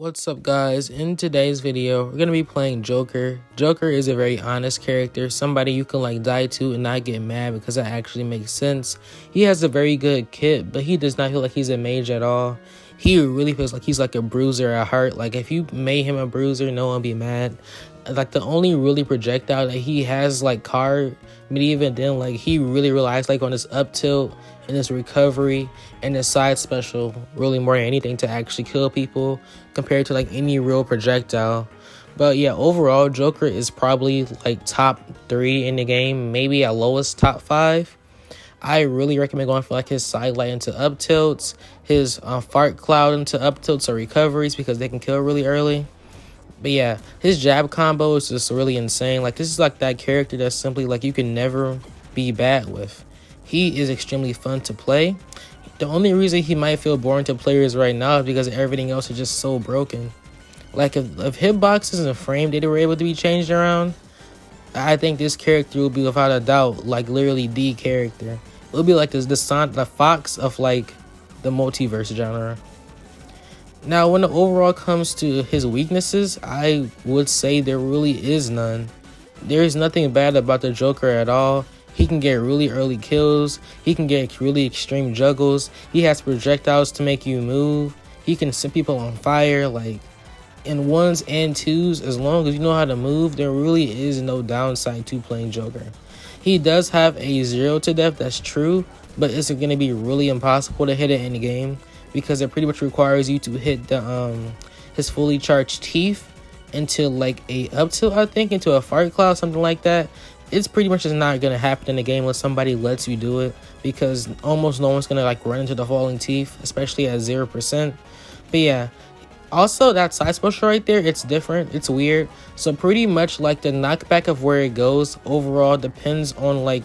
What's up, guys? In today's video, we're gonna be playing Joker. Joker is a very honest character, somebody you can like die to and not get mad because that actually makes sense. He has a very good kit, but he does not feel like he's a mage at all. He really feels like he's like a bruiser at heart. Like if you made him a bruiser, no one would be mad. Like the only really projectile that he has like card, but even then like he really relies like on his up tilt and his recovery and his side special really more than anything to actually kill people compared to like any real projectile. But yeah, overall Joker is probably like top 3 in the game, maybe at lowest top 5. I really recommend going for like his side light into up tilts, his fart cloud into up tilts or recoveries because they can kill really early. But yeah, his jab combo is just really insane. Like this is like that character that's simply like you can never be bad with. He is extremely fun to play. The only reason he might feel boring to players right now is because everything else is just so broken. Like if hitboxes and frame data were able to be changed around, I think this character will be without a doubt like literally the character. It'll be like the fox of like the multiverse genre. Now, when the overall comes to his weaknesses, I would say there really is none. There is nothing bad about the Joker at all. He can get really early kills. He can get really extreme juggles. He has projectiles to make you move. He can set people on fire like in 1s and 2s. As long as you know how to move, there really is no downside to playing Joker. He does have a 0 to death, that's true, but it's going to be really impossible to hit it in the game because it pretty much requires you to hit the his fully charged teeth into like a up tilt, I think, into a fart cloud, something like that. It's pretty much just not gonna happen in the game unless somebody lets you do it, because almost no one's gonna like run into the falling teeth, especially at 0%. But yeah, also that side special right there, it's different, it's weird. So pretty much like the knockback of where it goes overall depends on like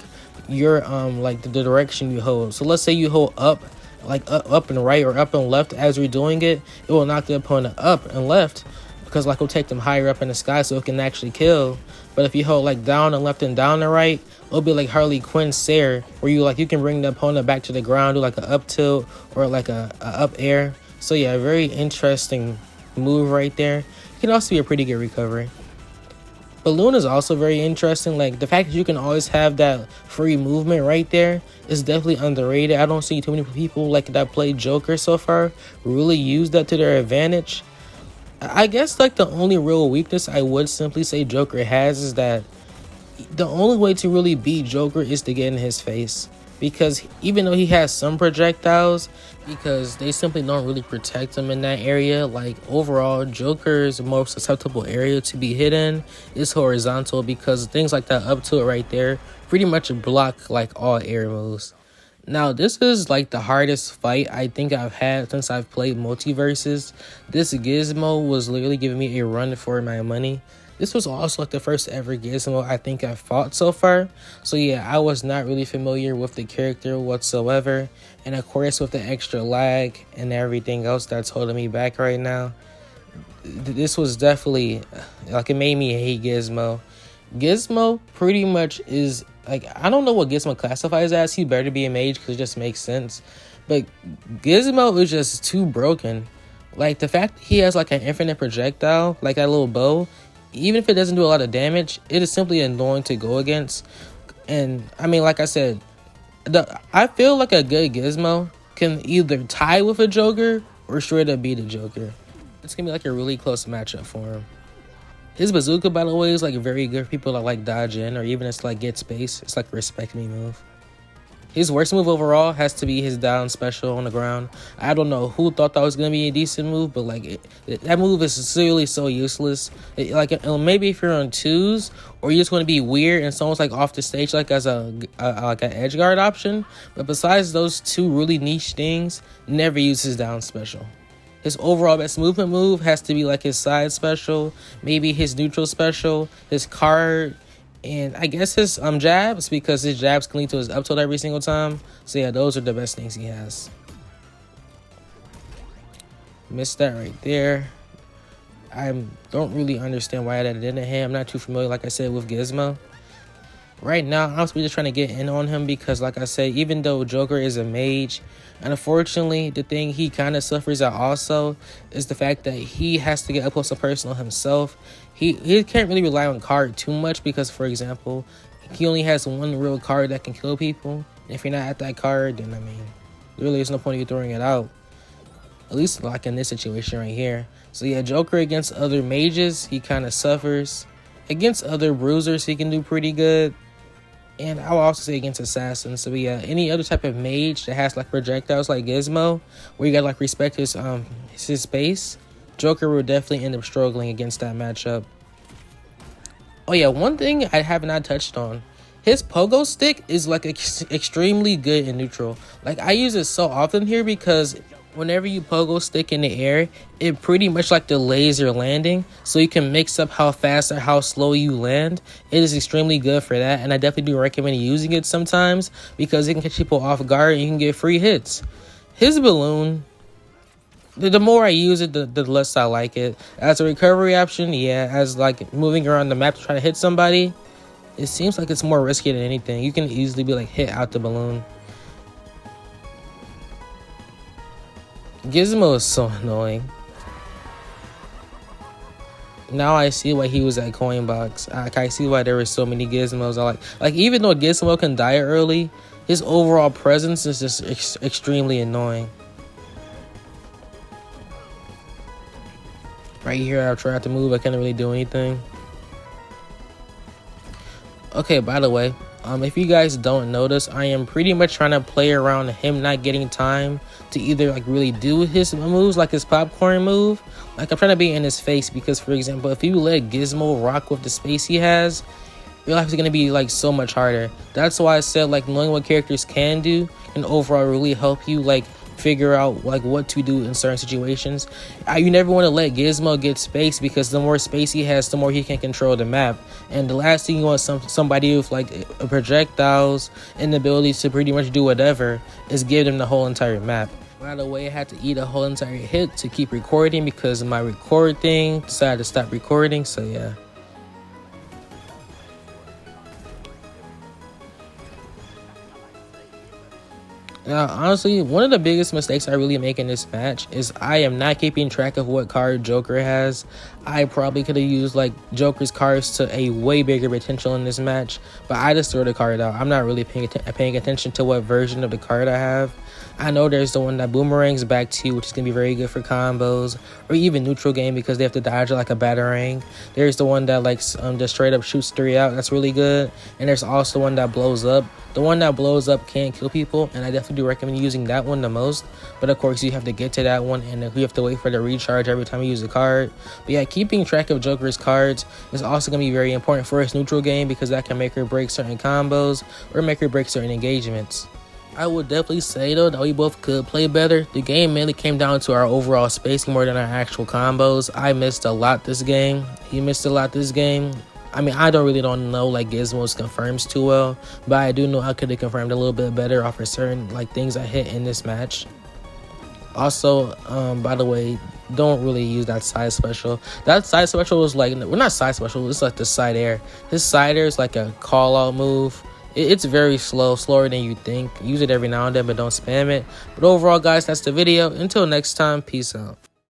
your like the direction you hold. So let's say you hold up, like up and right or up and left as you're doing it, it will knock the opponent up and left because like it'll take them higher up in the sky so it can actually kill. But if you hold like down and left and down and right, it'll be like Harley Quinn's Sarah, where you can bring the opponent back to the ground, do like a up tilt or like a up air. So yeah, very interesting move right there. It can also be a pretty good recovery. Balloon is also very interesting. Like the fact that you can always have that free movement right there is definitely underrated. I don't see too many people like that play Joker so far really use that to their advantage. I guess like the only real weakness I would simply say Joker has is that the only way to really beat Joker is to get in his face, because even though he has some projectiles, because they simply don't really protect him in that area, like overall Joker's most susceptible area to be hit in is horizontal, because things like that up to it right there pretty much block like all air moves. Now, this is like the hardest fight I think I've had since I've played Multiversus. This Gizmo was literally giving me a run for my money. This was also like the first ever Gizmo I think I've fought so far. So yeah, I was not really familiar with the character whatsoever. And of course with the extra lag and everything else that's holding me back right now, this was definitely like, it made me hate Gizmo. Gizmo pretty much is like, I don't know what Gizmo classifies as. He better be a mage because it just makes sense. But Gizmo is just too broken. Like the fact that he has like an infinite projectile, like that little bow, even if it doesn't do a lot of damage, it is simply annoying to go against. And I mean, like I said, I feel like a good Gizmo can either tie with a Joker or straight up beat a Joker. It's gonna be like a really close matchup for him. His bazooka, by the way, is like very good for people that like dodge in or even just like get space. It's like a respect me move. His worst move overall has to be his down special on the ground. I don't know who thought that was gonna be a decent move, but like that move is seriously so useless. Maybe if you're on 2s or you just want to be weird and someone's like off the stage like as like an edge guard option. But besides those 2 really niche things, never use his down special. His overall best movement move has to be like his side special, maybe his neutral special, his card, and I guess his jabs, because his jabs can lead to his up tilt every single time. So yeah, those are the best things he has. Missed that right there. I don't really understand why that didn't hit. I'm not too familiar, like I said, with Gizmo. Right now, I'm just trying to get in on him because, like I said, even though Joker is a mage, and unfortunately, the thing he kind of suffers at also is the fact that he has to get up close and personal himself. He can't really rely on card too much because, for example, he only has one real card that can kill people. If you're not at that card, then I mean, really, there's no point in you throwing it out. At least like in this situation right here. So yeah, Joker against other mages, he kind of suffers. Against other bruisers, he can do pretty good. And I will also say against assassins. So yeah, any other type of mage that has like projectiles like Gizmo, where you gotta like respect his space, Joker will definitely end up struggling against that matchup. Oh yeah, one thing I have not touched on. His pogo stick is like extremely good in neutral. Like I use it so often here because whenever you pogo stick in the air, it pretty much like delays your landing, so you can mix up how fast or how slow you land. It is extremely good for that, and I definitely do recommend using it sometimes because it can catch people off guard and you can get free hits. His balloon, the more I use it, the less I like it. As a recovery option, yeah, as like moving around the map to try to hit somebody, it seems like it's more risky than anything. You can easily be like hit out the balloon. Gizmo is so annoying. Now I see why he was at Coinbox. I see why there were so many Gizmos. I like even though Gizmo can die early, his overall presence is just extremely annoying. Right here, I tried to move. I can't really do anything. Okay, by the way, if you guys don't notice, I am pretty much trying to play around him not getting time to either like really do his moves, like his popcorn move. Like I'm trying to be in his face because, for example, if you let Gizmo rock with the space he has, your life is gonna be like so much harder. That's why I said like knowing what characters can do can overall really help you like figure out like what to do in certain situations. You never want to let Gizmo get space because the more space he has, the more he can control the map. And the last thing you want somebody with like projectiles and the ability to pretty much do whatever is give them the whole entire map. By the way, I had to eat a whole entire hit to keep recording because my record thing decided to stop recording. So yeah. Now, honestly, one of the biggest mistakes I really make in this match is I am not keeping track of what card Joker has. I probably could have used like Joker's cards to a way bigger potential in this match, but I just threw the card out. I'm not really paying attention to what version of the card I have. I know there's the one that boomerangs back to you, which is going to be very good for combos, or even neutral game because they have to dodge it like a batarang. There's the one that like just straight up shoots 3 out. That's really good. And there's also one that blows up. The one that blows up can kill people, and I definitely do recommend using that one the most. But of course, you have to get to that one, and you have to wait for the recharge every time you use a card. But yeah, keeping track of Joker's cards is also going to be very important for his neutral game because that can make or break certain combos or make or break certain engagements. I would definitely say though that we both could play better. The game mainly came down to our overall spacing more than our actual combos. I missed a lot this game. He missed a lot this game. I mean, I don't know like Gizmo's confirms too well, but I do know I could have confirmed a little bit better off of certain like things I hit in this match. Also, by the way, don't really use that side special. That side special was like, well, not side special, it's like the side air. His side air is like a call out move. It's very slower than you think. Use it every now and then, but don't spam it. But overall, guys, that's the video. Until next time, peace out.